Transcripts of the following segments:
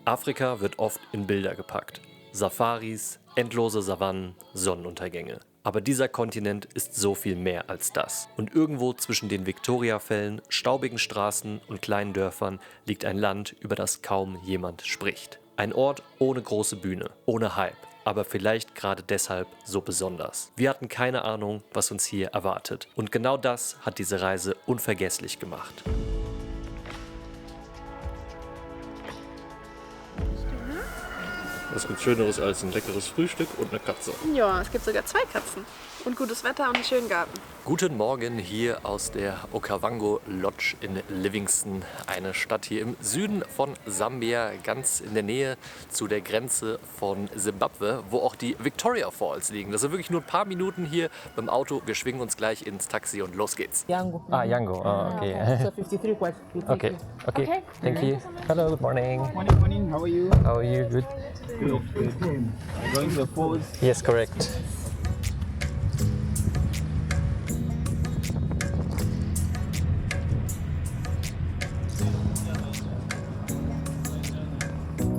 Afrika wird oft in Bilder gepackt. Safaris, endlose Savannen, Sonnenuntergänge. Aber dieser Kontinent ist so viel mehr als das. Und irgendwo zwischen den Victoriafällen, staubigen Straßen und kleinen Dörfern liegt ein Land, über das kaum jemand spricht. Ein Ort ohne große Bühne, ohne Hype, aber vielleicht gerade deshalb so besonders. Wir hatten keine Ahnung, was uns hier erwartet. Und genau das hat diese Reise unvergesslich gemacht. Was gibt Schöneres als ein leckeres Frühstück und eine Katze? Ja, es gibt sogar 2 Katzen. Und gutes Wetter und einen schönen Garten. Guten Morgen hier aus der Okavango Lodge in Livingstone, eine Stadt hier im Süden von Sambia, ganz in der Nähe zu der Grenze von Simbabwe, wo auch die Victoria Falls liegen. Das sind wirklich nur ein paar Minuten hier beim Auto. Wir schwingen uns gleich ins Taxi und los geht's. Yango. Yango, okay. So 53 quite. Okay. Thank you. Hello, good morning. Morning, how are you? How are you? Good? Good. Going to the falls. Yes, correct.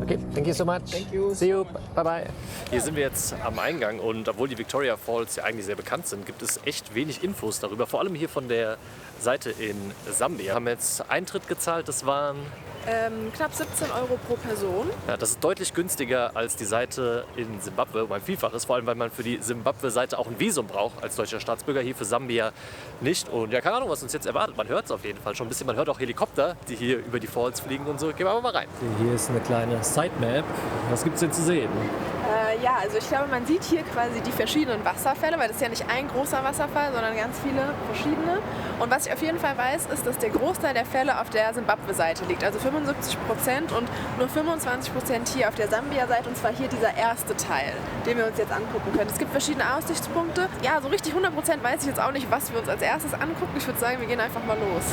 Okay, thank you so much. Thank you. See you. Bye bye. Hier sind wir jetzt am Eingang und obwohl die Victoria Falls ja eigentlich sehr bekannt sind, gibt es echt wenig Infos darüber. Vor allem hier von der Seite in Sambia. Wir haben jetzt Eintritt gezahlt, das waren... Knapp 17 Euro pro Person. Ja, das ist deutlich günstiger als die Seite in Simbabwe, um ein Vielfaches. Vor allem, weil man für die Simbabwe-Seite auch ein Visum braucht als deutscher Staatsbürger, hier für Sambia nicht. Und ja, keine Ahnung, was uns jetzt erwartet. Man hört es auf jeden Fall schon ein bisschen. Man hört auch Helikopter, die hier über die Falls fliegen und so. Gehen wir aber mal rein. Hier ist eine kleine Sitemap. Was gibt es denn zu sehen? Ja, also ich glaube, man sieht hier quasi die verschiedenen Wasserfälle, weil das ist ja nicht ein großer Wasserfall, sondern ganz viele verschiedene. Und was ich auf jeden Fall weiß, ist, dass der Großteil der Fälle auf der Simbabwe-Seite liegt, also 75% und nur 25% hier auf der Sambia-Seite, und zwar hier dieser erste Teil, den wir uns jetzt angucken können. Es gibt verschiedene Aussichtspunkte. Ja, so richtig 100% weiß ich jetzt auch nicht, was wir uns als erstes angucken. Ich würde sagen, wir gehen einfach mal los.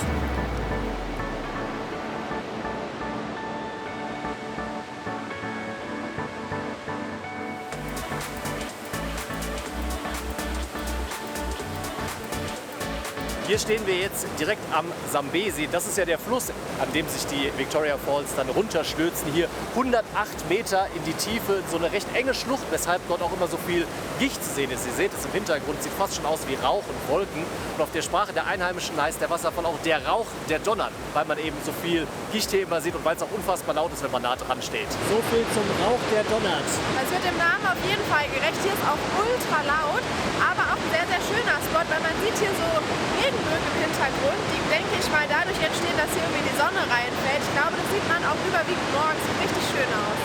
Hier stehen wir jetzt direkt am Sambesi. Das ist ja der Fluss, an dem sich die Victoria Falls dann runterstürzen. Hier 108 Meter in die Tiefe, so eine recht enge Schlucht, weshalb dort auch immer so viel Gicht zu sehen ist. Ihr seht es im Hintergrund, sieht fast schon aus wie Rauch und Wolken. Und auf der Sprache der Einheimischen heißt der Wasserfall auch der Rauch, der donnert, weil man eben so viel Gicht hier immer sieht und weil es auch unfassbar laut ist, wenn man nah dran steht. So viel zum Rauch, der donnert. Es wird dem Namen auf jeden Fall gerecht. Hier ist auch ultra laut, aber auch ein sehr, sehr schöner Spot, weil man sieht hier so Regenbögen im Hintergrund, die, denke ich mal, dadurch entstehen, dass hier irgendwie die Sonne reinfällt. Ich glaube, das sieht man auch überwiegend morgens. Sieht richtig schön aus.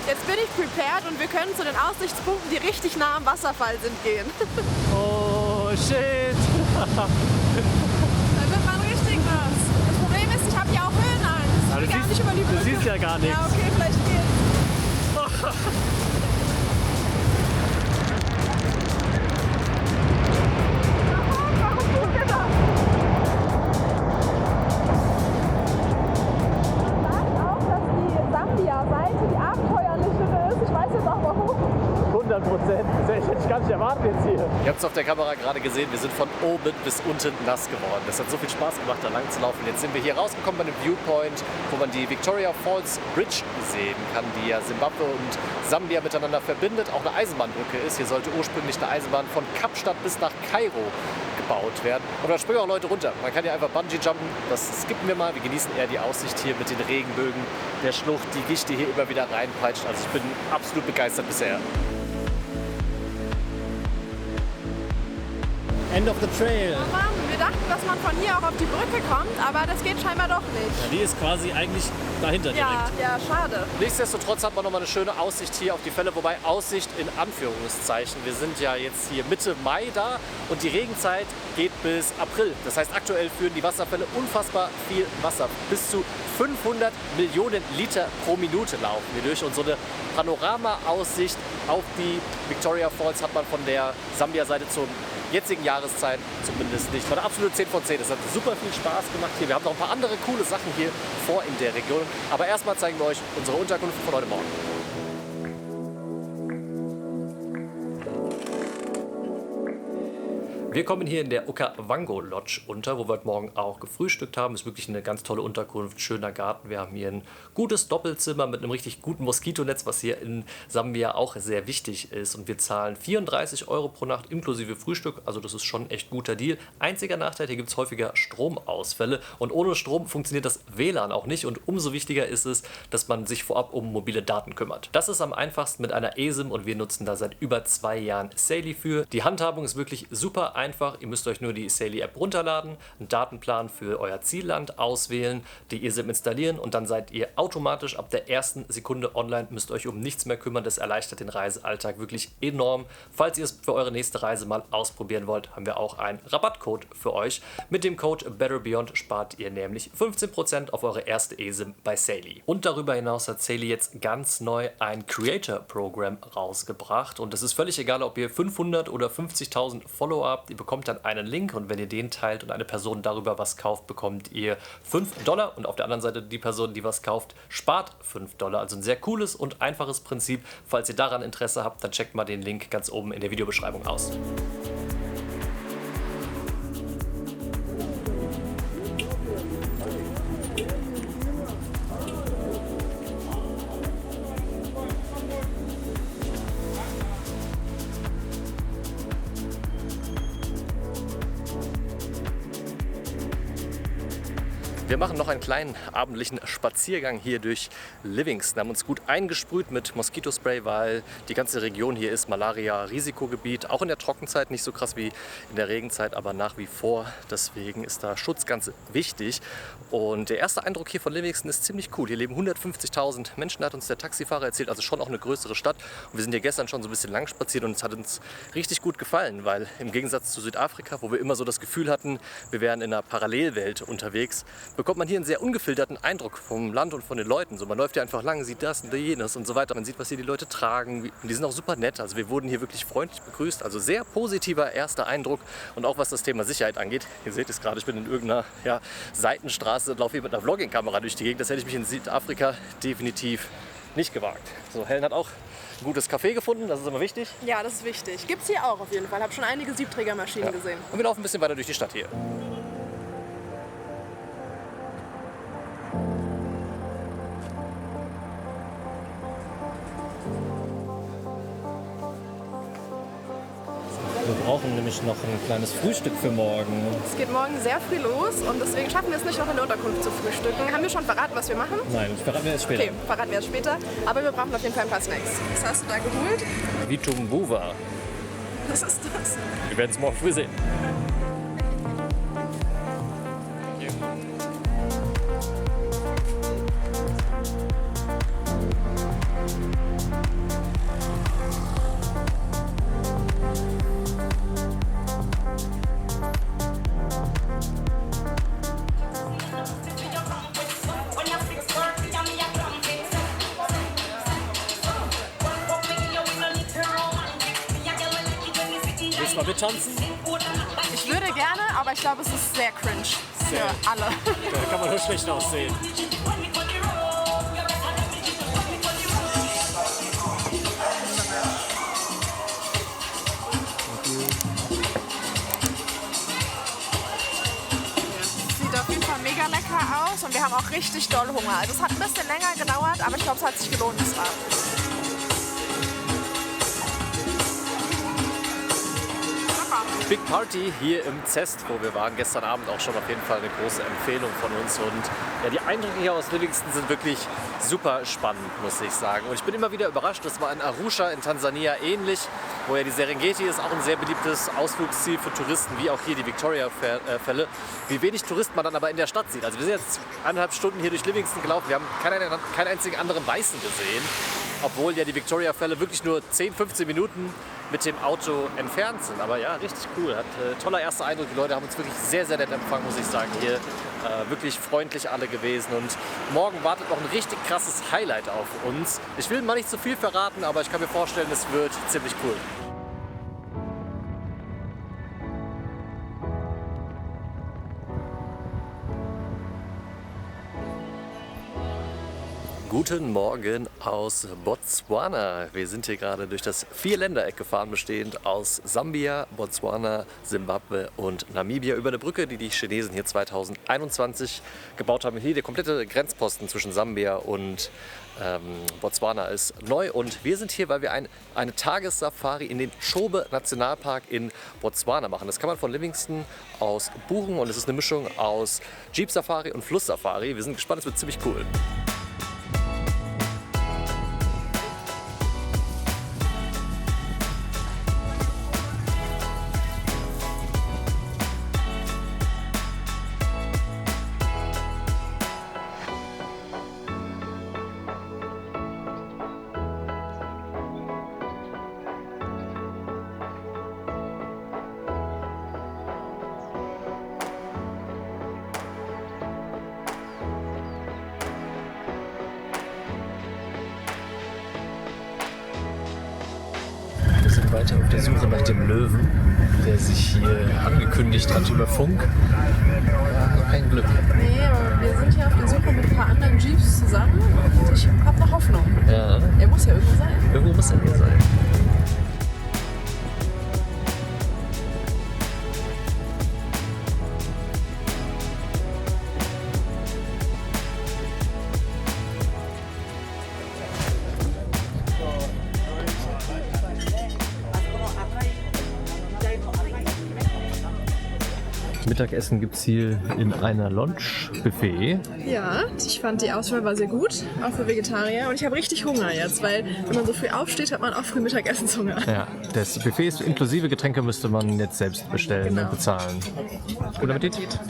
Jetzt bin ich prepared und wir können zu den Aussichtspunkten, die richtig nah am Wasserfall sind, gehen. Oh, shit. Da wird man richtig nass. Das Problem ist, ich habe hier auch Höhenangst. Aber Ich kann nicht über die Brücke. du siehst ja gar nichts. Ja, okay, vielleicht geht's. Warum tut ihr das? Man sagt auch, dass die Sambia-Seite die abenteuerlichere ist. Ich weiß jetzt auch warum. 100%. Das hätte ich gar nicht erwartet jetzt hier. Ihr habt es auf der Kamera gerade gesehen, wir sind von oben bis unten nass geworden. Das hat so viel Spaß gemacht, da lang zu laufen. Jetzt sind wir hier rausgekommen bei einem Viewpoint, wo man die Victoria Falls Bridge sehen kann, die ja Simbabwe und Sambia miteinander verbindet. Auch eine Eisenbahnbrücke ist. Hier sollte ursprünglich eine Eisenbahn von Kapstadt bis nach Kairo gebaut werden. Und da springen auch Leute runter. Man kann hier einfach Bungee-jumpen. Das skippen wir mal. Wir genießen eher die Aussicht hier mit den Regenbögen, der Schlucht, die Gicht, die hier immer wieder reinpeitscht. Also ich bin absolut begeistert bisher. End of the trail. Oh Mann, wir dachten, dass man von hier auch auf die Brücke kommt, aber das geht scheinbar doch nicht. Ja, die ist quasi eigentlich dahinter Ja, direkt. ja, schade. Nichtsdestotrotz hat man nochmal eine schöne Aussicht hier auf die Fälle, wobei Aussicht in Anführungszeichen. Wir sind ja jetzt hier Mitte Mai da und die Regenzeit geht bis April. Das heißt, aktuell führen die Wasserfälle unfassbar viel Wasser. Bis zu 500 Millionen Liter pro Minute laufen hier durch. Und so eine Panorama-Aussicht auf die Victoria Falls hat man von der Sambia-Seite zur jetzigen Jahreszeit zumindest nicht. War eine absolute 10 von 10. Es hat super viel Spaß gemacht hier. Wir haben noch ein paar andere coole Sachen hier vor in der Region. Aber erstmal zeigen wir euch unsere Unterkunft von heute Morgen. Wir kommen hier in der Okavango Lodge unter, wo wir heute Morgen auch gefrühstückt haben. Ist wirklich eine ganz tolle Unterkunft, schöner Garten. Wir haben hier ein gutes Doppelzimmer mit einem richtig guten Moskitonetz, was hier in Sambia auch sehr wichtig ist. Und wir zahlen 34 € pro Nacht inklusive Frühstück. Also das ist schon ein echt guter Deal. Einziger Nachteil, hier gibt es häufiger Stromausfälle. Und ohne Strom funktioniert das WLAN auch nicht. Und umso wichtiger ist es, dass man sich vorab um mobile Daten kümmert. Das ist am einfachsten mit einer eSIM und wir nutzen da seit über 2 Jahren Saily für. Die Handhabung ist wirklich super einfach. Ihr müsst euch nur die Saily-App runterladen, einen Datenplan für euer Zielland auswählen, die eSIM installieren und dann seid ihr automatisch ab der ersten Sekunde online, müsst euch um nichts mehr kümmern. Das erleichtert den Reisealltag wirklich enorm. Falls ihr es für eure nächste Reise mal ausprobieren wollt, haben wir auch einen Rabattcode für euch. Mit dem Code BetterBeyond spart ihr nämlich 15% auf eure erste eSIM bei Saily. Und darüber hinaus hat Saily jetzt ganz neu ein Creator-Programm rausgebracht und es ist völlig egal, ob ihr 500 oder 50.000 Follower habt. Ihr bekommt dann einen Link und wenn ihr den teilt und eine Person darüber was kauft, bekommt ihr $5 und auf der anderen Seite die Person, die was kauft, spart $5. Also ein sehr cooles und einfaches Prinzip. Falls ihr daran Interesse habt, dann checkt mal den Link ganz oben in der Videobeschreibung aus. Wir machen noch einen kleinen abendlichen Spaziergang hier durch Livingston. Haben uns gut eingesprüht mit Moskitospray, weil die ganze Region hier ist Malaria-Risikogebiet. Auch in der Trockenzeit, nicht so krass wie in der Regenzeit, aber nach wie vor. Deswegen ist da Schutz ganz wichtig. Und der erste Eindruck hier von Livingston ist ziemlich cool. Hier leben 150.000 Menschen, hat uns der Taxifahrer erzählt. Also schon auch eine größere Stadt. Und wir sind hier gestern schon so ein bisschen lang spaziert und es hat uns richtig gut gefallen, weil im Gegensatz zu Südafrika, wo wir immer so das Gefühl hatten, wir wären in einer Parallelwelt unterwegs, bekommt man hier einen sehr ungefilterten Eindruck vom Land und von den Leuten. So, man läuft hier einfach lang, sieht das und jenes und so weiter. Man sieht, was hier die Leute tragen. Und die sind auch super nett. Also wir wurden hier wirklich freundlich begrüßt. Also sehr positiver erster Eindruck. Und auch was das Thema Sicherheit angeht. Ihr seht es gerade, ich bin in irgendeiner Seitenstraße und laufe hier mit einer Vlogging-Kamera durch die Gegend. Das hätte ich mich in Südafrika definitiv nicht gewagt. So, Helen hat auch ein gutes Café gefunden. Das ist immer wichtig. Ja, das ist wichtig. Gibt es hier auch auf jeden Fall. Ich habe schon einige Siebträgermaschinen gesehen. Und wir laufen ein bisschen weiter durch die Stadt hier. Wir brauchen nämlich noch ein kleines Frühstück für morgen. Es geht morgen sehr früh los und deswegen schaffen wir es nicht, noch in der Unterkunft zu frühstücken. Haben wir schon verraten, was wir machen? Nein, das verraten wir erst später. Okay, verraten wir erst später. Aber wir brauchen auf jeden Fall ein paar Snacks. Was hast du da geholt? Vitumbuva. Was ist das? Wir werden es morgen früh sehen. Willst du mal mittanzen? Ich würde gerne, aber ich glaube, es ist sehr cringe für alle. Da kann man nur schlecht aussehen. Sieht auf jeden Fall mega lecker aus und wir haben auch richtig doll Hunger. Also es hat ein bisschen länger gedauert, aber ich glaube, es hat sich gelohnt bis dahin. Big Party hier im Zest, wo wir waren gestern Abend, auch schon auf jeden Fall eine große Empfehlung von uns. Und ja, die Eindrücke hier aus Livingston sind wirklich super spannend, muss ich sagen. Und ich bin immer wieder überrascht, das war in Arusha in Tansania ähnlich, wo ja die Serengeti ist, auch ein sehr beliebtes Ausflugsziel für Touristen, wie auch hier die Victoria-Fälle. Wie wenig Touristen man dann aber in der Stadt sieht. Also wir sind jetzt 1,5 Stunden hier durch Livingston gelaufen, wir haben keinen einzigen anderen Weißen gesehen. Obwohl ja die Victoria-Fälle wirklich nur 10, 15 Minuten mit dem Auto entfernt sind. Aber ja, richtig cool. Hat toller erster Eindruck. Die Leute haben uns wirklich sehr, sehr nett empfangen, muss ich sagen. Hier wirklich freundlich alle gewesen. Und morgen wartet noch ein richtig krasses Highlight auf uns. Ich will mal nicht zu viel verraten, aber ich kann mir vorstellen, es wird ziemlich cool. Guten Morgen aus Botswana. Wir sind hier gerade durch das Vierländereck gefahren, bestehend aus Sambia, Botswana, Simbabwe und Namibia über eine Brücke, die die Chinesen hier 2021 gebaut haben. Hier der komplette Grenzposten zwischen Sambia und Botswana ist neu und wir sind hier, weil wir eine Tagessafari in den Chobe Nationalpark in Botswana machen. Das kann man von Livingstone aus buchen und es ist eine Mischung aus Jeep Safari und Fluss Safari. Wir sind gespannt, es wird ziemlich cool. Wir sind weiter auf der Suche nach dem Löwen, der sich hier angekündigt hat über Funk. Ja, kein Glück. Nee, aber wir sind hier auf der Suche mit ein paar anderen Jeeps zusammen und ich habe noch Hoffnung. Ja, Er muss ja irgendwo sein. irgendwo muss er hier sein. Mittagessen gibt es hier in einer Lounge-Buffet. Ja, ich fand die Auswahl war sehr gut, auch für Vegetarier. Und ich habe richtig Hunger jetzt, weil wenn man so früh aufsteht, hat man auch früh Mittagessenshunger. Ja, das Buffet ist inklusive Getränke, müsste man jetzt selbst bestellen und bezahlen. Guten Appetit.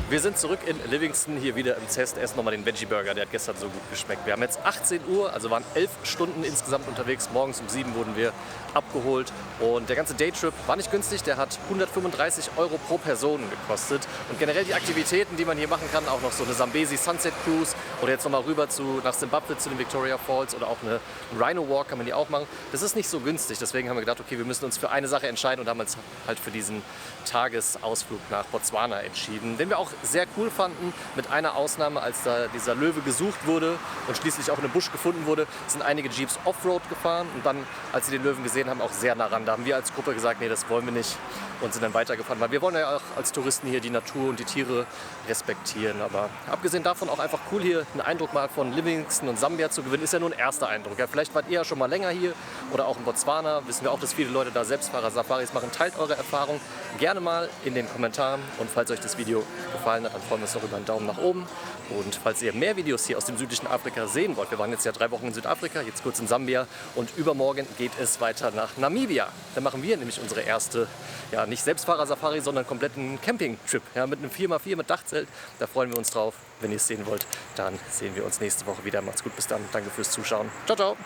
Wir sind zurück in Livingstone, hier wieder im Zest, essen nochmal den Veggie Burger, der hat gestern so gut geschmeckt. Wir haben jetzt 18 Uhr, also waren 11 Stunden insgesamt unterwegs. Morgens um 7 wurden wir abgeholt und der ganze Daytrip war nicht günstig, der hat 135 € pro Person gekostet. Und generell die Aktivitäten, die man hier machen kann, auch noch so eine Zambezi Sunset Cruise oder jetzt nochmal rüber nach Simbabwe zu den Victoria Falls oder auch eine Rhino Walk kann man hier auch machen. Das ist nicht so günstig, deswegen haben wir gedacht, okay, wir müssen uns für eine Sache entscheiden und haben uns halt für diesen Tagesausflug nach Botswana entschieden, den wir auch sehr cool fanden, mit einer Ausnahme, als da dieser Löwe gesucht wurde und schließlich auch in einem Busch gefunden wurde, sind einige Jeeps Offroad gefahren und dann, als sie den Löwen gesehen haben, auch sehr nah ran. Da haben wir als Gruppe gesagt, nee, das wollen wir nicht und sind dann weitergefahren, weil wir wollen ja auch als Touristen hier die Natur und die Tiere respektieren. Aber abgesehen davon auch einfach cool, hier einen Eindruck mal von Livingstone und Sambia zu gewinnen, ist ja nur ein erster Eindruck. Ja, vielleicht wart ihr ja schon mal länger hier oder auch in Botswana. Wissen wir auch, dass viele Leute da Selbstfahrer-Safaris machen. Teilt eure Erfahrung gerne mal in den Kommentaren und falls euch das Video gefallen hat, dann freuen wir uns noch über einen Daumen nach oben. Und falls ihr mehr Videos hier aus dem südlichen Afrika sehen wollt, wir waren jetzt ja 3 Wochen in Südafrika, jetzt kurz in Sambia und übermorgen geht es weiter nach Namibia. Da machen wir nämlich unsere erste, ja nicht Selbstfahrer-Safari, sondern kompletten Camping-Trip, ja, mit einem 4x4 mit Dachzelt. Da freuen wir uns drauf. Wenn ihr es sehen wollt, dann sehen wir uns nächste Woche wieder. Macht's gut, bis dann. Danke fürs Zuschauen. Ciao, ciao.